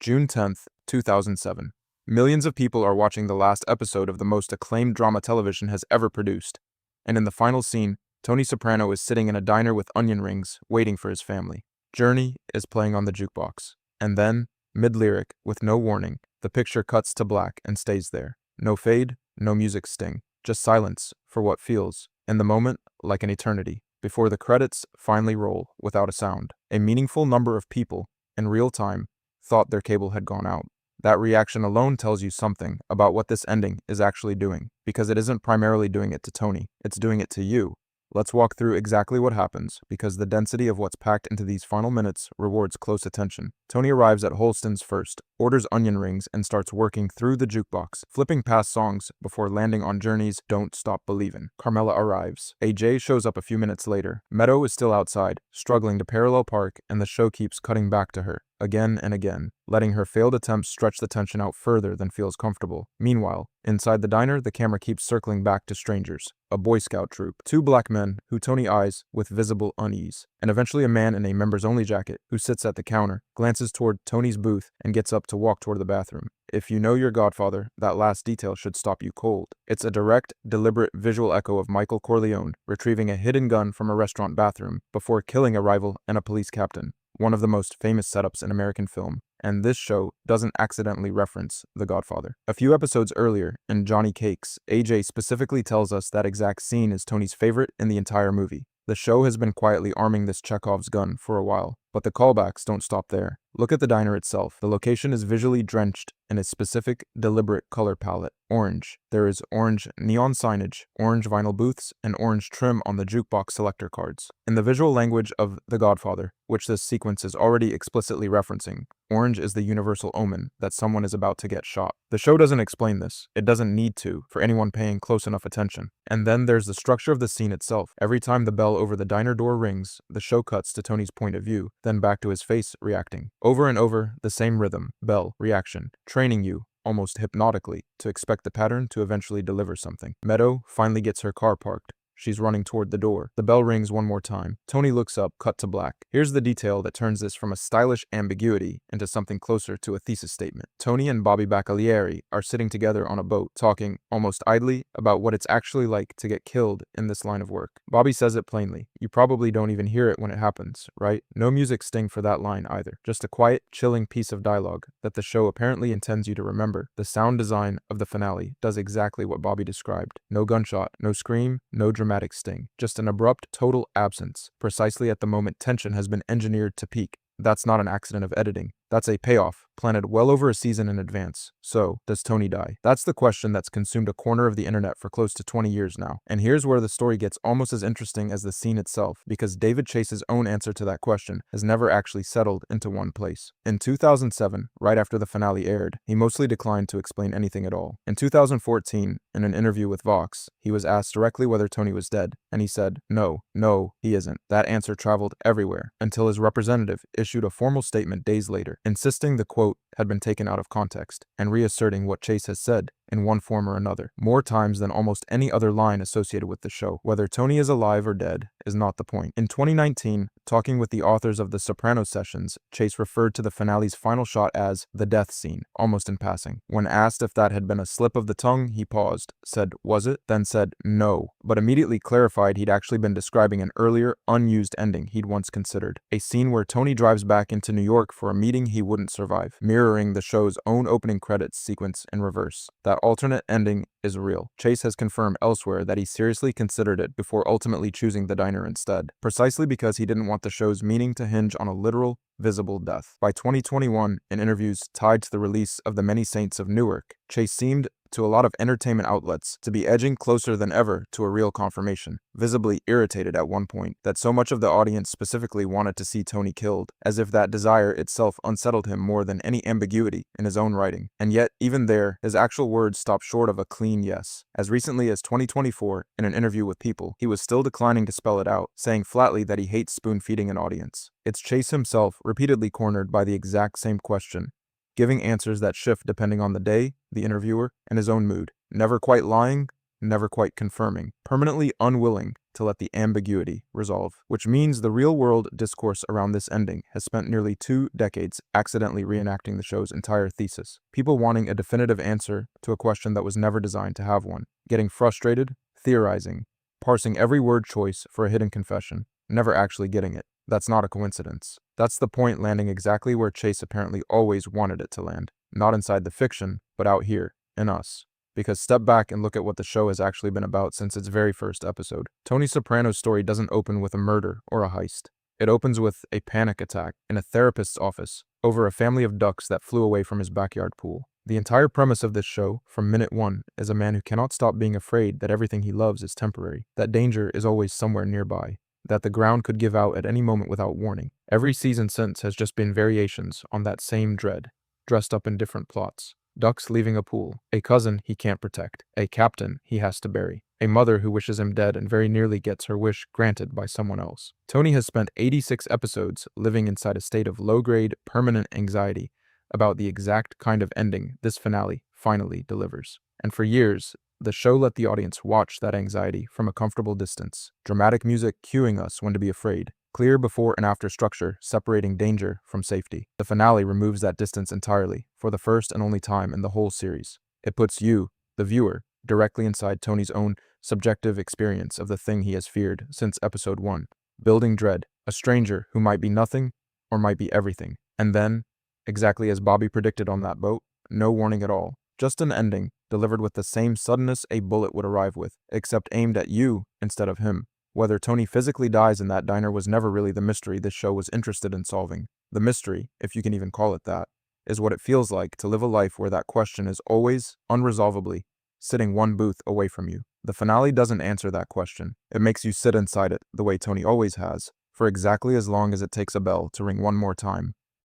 June 10th, 2007. Millions of people are watching the last episode of the most acclaimed drama television has ever produced. And in the final scene, Tony Soprano is sitting in a diner with onion rings, waiting for his family. Journey is playing on the jukebox. And then, mid-lyric, with no warning, the picture cuts to black and stays there. No fade, no music sting, just silence for what feels, in the moment, like an eternity, before the credits finally roll without a sound. A meaningful number of people, in real time, thought their cable had gone out. That reaction alone tells you something about what this ending is actually doing, because it isn't primarily doing it to Tony, it's doing it to you. Let's walk through exactly what happens, because the density of what's packed into these final minutes rewards close attention. Tony arrives at Holsten's first, orders onion rings, and starts working through the jukebox, flipping past songs before landing on Journey's Don't Stop Believin'. Carmela arrives. AJ shows up a few minutes later. Meadow is still outside, struggling to parallel park, and the show keeps cutting back to her, again and again, letting her failed attempts stretch the tension out further than feels comfortable. Meanwhile, inside the diner, the camera keeps circling back to strangers, a Boy Scout troop, two black men who Tony eyes with visible unease, and eventually a man in a members-only jacket who sits at the counter, glances toward Tony's booth, and gets up to walk toward the bathroom. If you know your Godfather, that last detail should stop you cold. It's a direct, deliberate visual echo of Michael Corleone retrieving a hidden gun from a restaurant bathroom before killing a rival and a police captain, one of the most famous setups in American film. And this show doesn't accidentally reference The Godfather. A few episodes earlier, in Johnny Cakes, AJ specifically tells us that exact scene is Tony's favorite in the entire movie. The show has been quietly arming this Chekhov's gun for a while, but the callbacks don't stop there. Look at the diner itself. The location is visually drenched in a specific, deliberate color palette. Orange. There is orange neon signage, orange vinyl booths, and orange trim on the jukebox selector cards. In the visual language of The Godfather, which this sequence is already explicitly referencing, orange is the universal omen that someone is about to get shot. The show doesn't explain this. It doesn't need to, for anyone paying close enough attention. And then there's the structure of the scene itself. Every time the bell over the diner door rings, the show cuts to Tony's point of view, then back to his face reacting. Over and over, the same rhythm, bell, reaction, training you, almost hypnotically, to expect the pattern to eventually deliver something. Meadow finally gets her car parked. She's running toward the door. The bell rings one more time. Tony looks up, cut to black. Here's the detail that turns this from a stylish ambiguity into something closer to a thesis statement. Tony and Bobby Baccalieri are sitting together on a boat, talking, almost idly, about what it's actually like to get killed in this line of work. Bobby says it plainly. You probably don't even hear it when it happens, right? No music sting for that line either. Just a quiet, chilling piece of dialogue that the show apparently intends you to remember. The sound design of the finale does exactly what Bobby described. No gunshot, no scream, no dramatic sting. Just an abrupt, total absence, precisely at the moment tension has been engineered to peak. That's not an accident of editing. That's a payoff, planted well over a season in advance. So, does Tony die? That's the question that's consumed a corner of the internet for close to 20 years now. And here's where the story gets almost as interesting as the scene itself, because David Chase's own answer to that question has never actually settled into one place. In 2007, right after the finale aired, he mostly declined to explain anything at all. In 2014, in an interview with Vox, he was asked directly whether Tony was dead, and he said, no, he isn't. That answer traveled everywhere, until his representative issued a formal statement days later, insisting the quote had been taken out of context, and reasserting what Chase has said in one form or another, more times than almost any other line associated with the show. Whether Tony is alive or dead is not the point. In 2019, talking with the authors of the Sopranos sessions, Chase referred to the finale's final shot as the death scene, almost in passing. When asked if that had been a slip of the tongue, he paused, said, was it? Then said, no, but immediately clarified he'd actually been describing an earlier, unused ending he'd once considered. A scene where Tony drives back into New York for a meeting he wouldn't survive, mirroring the show's own opening credits sequence in reverse. That alternate ending is real. Chase has confirmed elsewhere that he seriously considered it before ultimately choosing the diner instead, precisely because he didn't want the show's meaning to hinge on a literal, visible death. By 2021, in interviews tied to the release of The Many Saints of Newark, Chase seemed, to a lot of entertainment outlets, to be edging closer than ever to a real confirmation, visibly irritated at one point that so much of the audience specifically wanted to see Tony killed, as if that desire itself unsettled him more than any ambiguity in his own writing. And yet, even there, his actual words stopped short of a clean yes. As recently as 2024, in an interview with People, he was still declining to spell it out, saying flatly that he hates spoon-feeding an audience. It's Chase himself repeatedly cornered by the exact same question, giving answers that shift depending on the day, the interviewer, and his own mood, never quite lying, never quite confirming, permanently unwilling to let the ambiguity resolve, which means the real-world discourse around this ending has spent nearly 2 decades accidentally reenacting the show's entire thesis. People wanting a definitive answer to a question that was never designed to have one, getting frustrated, theorizing, parsing every word choice for a hidden confession, never actually getting it. That's not a coincidence. That's the point landing exactly where Chase apparently always wanted it to land. Not inside the fiction, but out here, in us. Because step back and look at what the show has actually been about since its very first episode. Tony Soprano's story doesn't open with a murder or a heist. It opens with a panic attack in a therapist's office over a family of ducks that flew away from his backyard pool. The entire premise of this show, from minute one, is a man who cannot stop being afraid that everything he loves is temporary, that danger is always somewhere nearby, that the ground could give out at any moment without warning. Every season since has just been variations on that same dread, dressed up in different plots. Ducks leaving a pool, a cousin he can't protect, a captain he has to bury, a mother who wishes him dead and very nearly gets her wish granted by someone else. Tony has spent 86 episodes living inside a state of low-grade, permanent anxiety about the exact kind of ending this finale finally delivers. And for years, the show let the audience watch that anxiety from a comfortable distance, dramatic music cueing us when to be afraid, clear before and after structure separating danger from safety. The finale removes that distance entirely, for the first and only time in the whole series. It puts you, the viewer, directly inside Tony's own subjective experience of the thing he has feared since episode 1, building dread, a stranger who might be nothing or might be everything. And then, exactly as Bobby predicted on that boat, no warning at all, just an ending delivered with the same suddenness a bullet would arrive with, except aimed at you instead of him. Whether Tony physically dies in that diner was never really the mystery this show was interested in solving. The mystery, if you can even call it that, is what it feels like to live a life where that question is always, unresolvably, sitting one booth away from you. The finale doesn't answer that question. It makes you sit inside it, the way Tony always has, for exactly as long as it takes a bell to ring one more time.